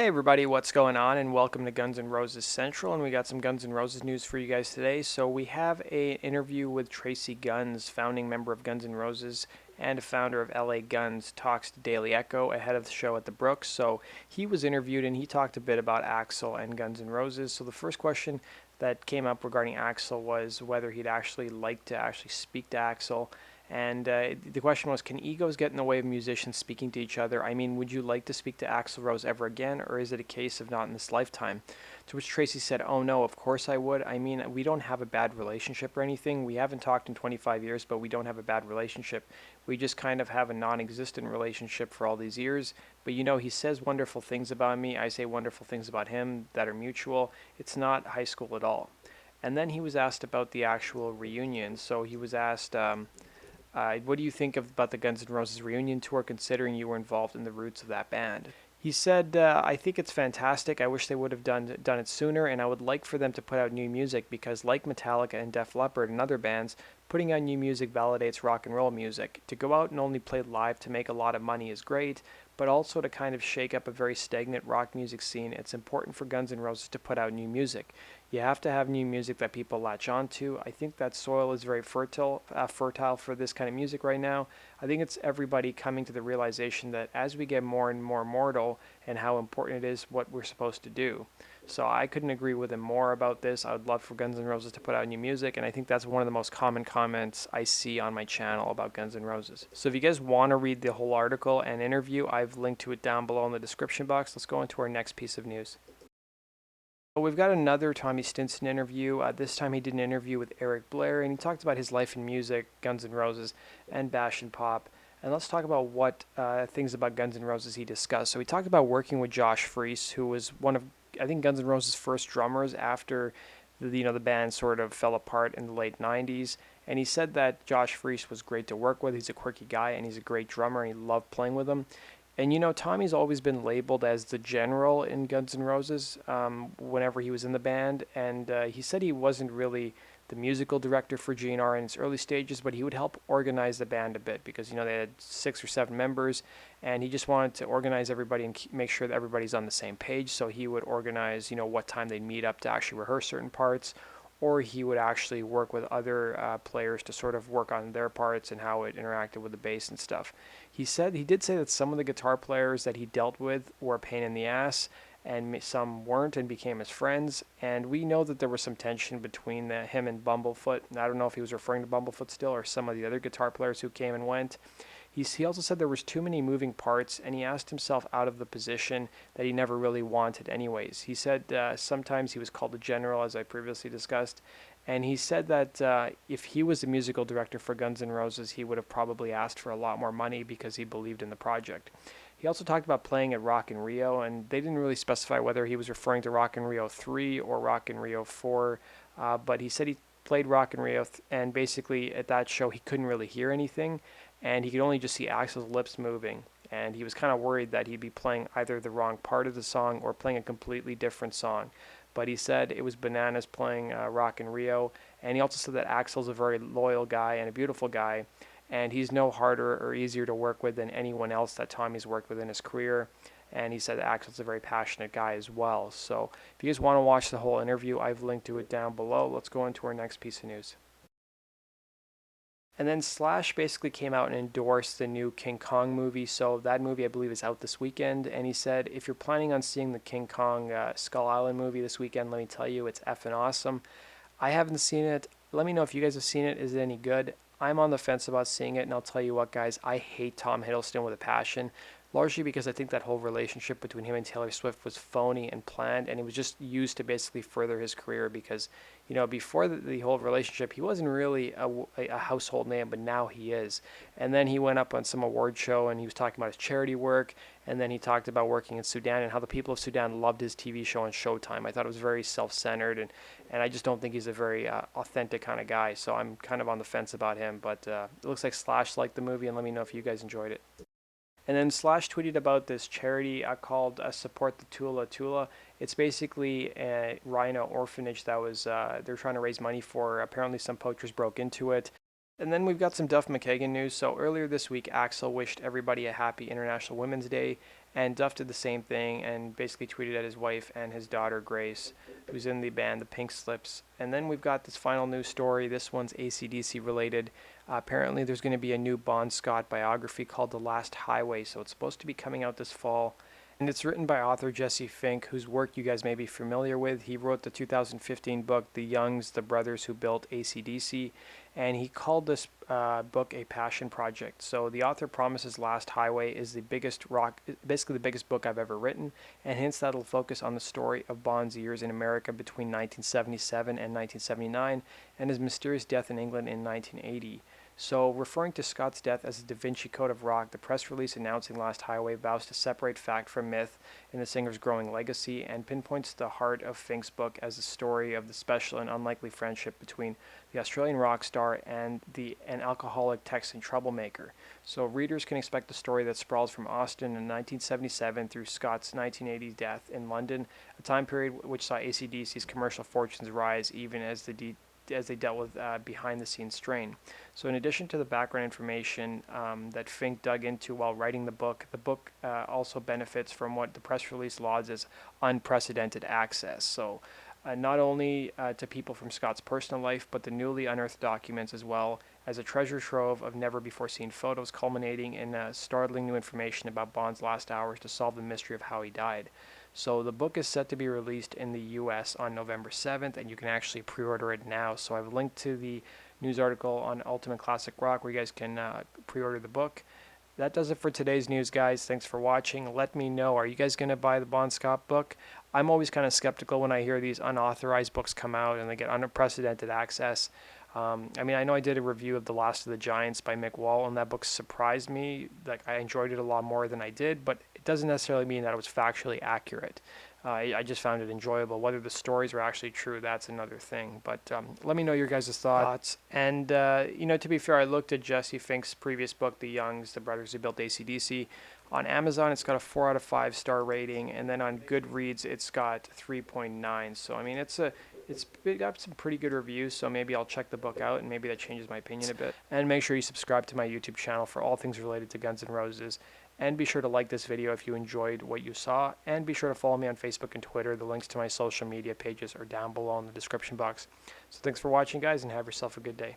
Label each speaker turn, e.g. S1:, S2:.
S1: Hey everybody, what's going on? And welcome to Guns N' Roses Central. And we got some Guns N' Roses news for you guys today. So we have an interview with Traci Guns, founding member of Guns N' Roses and a founder of LA Guns, talks to Daily Echo ahead of the show at the Brooks. So he was interviewed and he talked a bit about Axl and Guns N' Roses. So the first question that came up regarding Axl was whether he'd actually like to actually speak to Axl. And the question was, can egos get in the way of musicians speaking to each other? I mean, would you like to speak to Axl Rose ever again, or is it a case of not in this lifetime? To which Traci said, oh no, of course I would. I mean, we don't have a bad relationship or anything. We haven't talked in 25 years, but we don't have a bad relationship. We just kind of have a non-existent relationship for all these years. But you know, he says wonderful things about me. I say wonderful things about him that are mutual. It's not high school at all. And then he was asked about the actual reunion. So he was asked, what do you think about the Guns N' Roses reunion tour, considering you were involved in the roots of that band? He said, I think it's fantastic. I wish they would have done it sooner, and I would like for them to put out new music because, like Metallica and Def Leppard and other bands, putting out new music validates rock and roll music. To go out and only play live to make a lot of money is great, but also to kind of shake up a very stagnant rock music scene, it's important for Guns N' Roses to put out new music. You have to have new music that people latch on to. I think that soil is very fertile for this kind of music right now. I think it's everybody coming to the realization that as we get more and more mortal and how important it is what we're supposed to do. So I couldn't agree with him more about this. I would love for Guns N' Roses to put out new music, and I think that's one of the most common comments I see on my channel about Guns N' Roses. So if you guys want to read the whole article and interview, I've linked to it down below in the description box. Let's go into our next piece of news. We've got another Tommy Stinson interview. This time he did an interview with Eric Blair, and he talked about his life in music, Guns N' Roses, and Bash and Pop. And let's talk about what things about Guns N' Roses he discussed. So he talked about working with Josh Freese, who was one of, I think, Guns N' Roses' first drummers after the band sort of fell apart in the late 90s. And he said that Josh Freese was great to work with. He's a quirky guy, and he's a great drummer, and he loved playing with him. And Tommy's always been labeled as the general in Guns N' Roses whenever he was in the band. And he said he wasn't really the musical director for GNR in its early stages, but he would help organize the band a bit because, they had 6 or 7 members, and he just wanted to organize everybody and make sure that everybody's on the same page. So he would organize, what time they'd meet up to actually rehearse certain parts, or he would actually work with other players to sort of work on their parts and how it interacted with the bass and stuff. He did say that some of the guitar players that he dealt with were a pain in the ass, and some weren't and became his friends. And we know that there was some tension between him and Bumblefoot. And I don't know if he was referring to Bumblefoot still or some of the other guitar players who came and went. He also said there was too many moving parts, and he asked himself out of the position that he never really wanted anyways. He said sometimes he was called a general, as I previously discussed, and he said that if he was the musical director for Guns N' Roses, he would have probably asked for a lot more money because he believed in the project. He also talked about playing at Rock in Rio, and they didn't really specify whether he was referring to Rock in Rio 3 or Rock in Rio 4, but he said he played Rock in Rio, and basically at that show he couldn't really hear anything, and he could only just see Axl's lips moving, and he was kind of worried that he'd be playing either the wrong part of the song or playing a completely different song. But he said it was bananas playing Rock in Rio, and he also said that Axl's a very loyal guy and a beautiful guy, and he's no harder or easier to work with than anyone else that Tommy's worked with in his career. And he said that Axl's a very passionate guy as well. So if you guys want to watch the whole interview, I've linked to it down below. Let's go into our next piece of news. And then Slash basically came out and endorsed the new King Kong movie. So that movie, I believe, is out this weekend. And he said, if you're planning on seeing the King Kong Skull Island movie this weekend, let me tell you, it's effing awesome. I haven't seen it. Let me know if you guys have seen it. Is it any good? I'm on the fence about seeing it, and I'll tell you what, guys, I hate Tom Hiddleston with a passion, largely because I think that whole relationship between him and Taylor Swift was phony and planned, and it was just used to basically further his career because, before the whole relationship, he wasn't really a household name, but now he is. And then he went up on some award show, and he was talking about his charity work, and then he talked about working in Sudan and how the people of Sudan loved his TV show on Showtime. I thought it was very self-centered, and I just don't think he's a very authentic kind of guy, so I'm kind of on the fence about him, but it looks like Slash liked the movie, and let me know if you guys enjoyed it. And then Slash tweeted about this charity called Support the Tula Tula. It's basically a rhino orphanage that was they're trying to raise money for. Apparently some poachers broke into it. And then we've got some Duff McKagan news. So earlier this week, Axl wished everybody a happy International Women's Day, And Duff did the same thing and basically tweeted at his wife and his daughter Grace, who's in the band the Pink Slips. And then we've got this final news story. This one's AC/DC related. Apparently there's going to be a new Bon Scott biography called The Last Highway, so it's supposed to be coming out this fall. And it's written by author Jesse Fink, whose work you guys may be familiar with. He wrote the 2015 book The Youngs, the Brothers Who Built AC/DC, and he called this book a passion project. So the author promises Last Highway is basically the biggest book I've ever written, and hints that it'll focus on the story of Bond's years in America between 1977 and 1979, and his mysterious death in England in 1980. So, referring to Scott's death as a Da Vinci Code of Rock, the press release announcing Last Highway vows to separate fact from myth in the singer's growing legacy and pinpoints the heart of Fink's book as the story of the special and unlikely friendship between the Australian rock star and an alcoholic Texan troublemaker. So, readers can expect a story that sprawls from Austin in 1977 through Scott's 1980 death in London, a time period which saw AC/DC's commercial fortunes rise even as they dealt with behind-the-scenes strain. So in addition to the background information that Fink dug into while writing the book also benefits from what the press release lauds as unprecedented access. So not only to people from Scott's personal life, but the newly unearthed documents as well as a treasure trove of never-before-seen photos culminating in startling new information about Bond's last hours to solve the mystery of how he died. So the book is set to be released in the US on November 7th, and you can actually pre-order it now. So I've linked to the news article on Ultimate Classic Rock where you guys can pre-order the book. That does it for today's news, guys. Thanks for watching. Let me know, are you guys going to buy the Bon Scott book? I'm always kind of skeptical when I hear these unauthorized books come out and they get unprecedented access. I mean, I know I did a review of The Last of the Giants by Mick Wall, and that book surprised me. Like, I enjoyed it a lot more than I did, but it doesn't necessarily mean that it was factually accurate. I just found it enjoyable. Whether the stories were actually true, that's another thing. But let me know your guys' thoughts. And, to be fair, I looked at Jesse Fink's previous book, The Youngs, the Brothers Who Built AC/DC. On Amazon, it's got a 4 out of 5 star rating, and then on Goodreads, it's got 3.9. So, I mean, it's got some pretty good reviews, so maybe I'll check the book out, and maybe that changes my opinion a bit. And make sure you subscribe to my YouTube channel for all things related to Guns N' Roses. And be sure to like this video if you enjoyed what you saw. And be sure to follow me on Facebook and Twitter. The links to my social media pages are down below in the description box. So thanks for watching, guys, and have yourself a good day.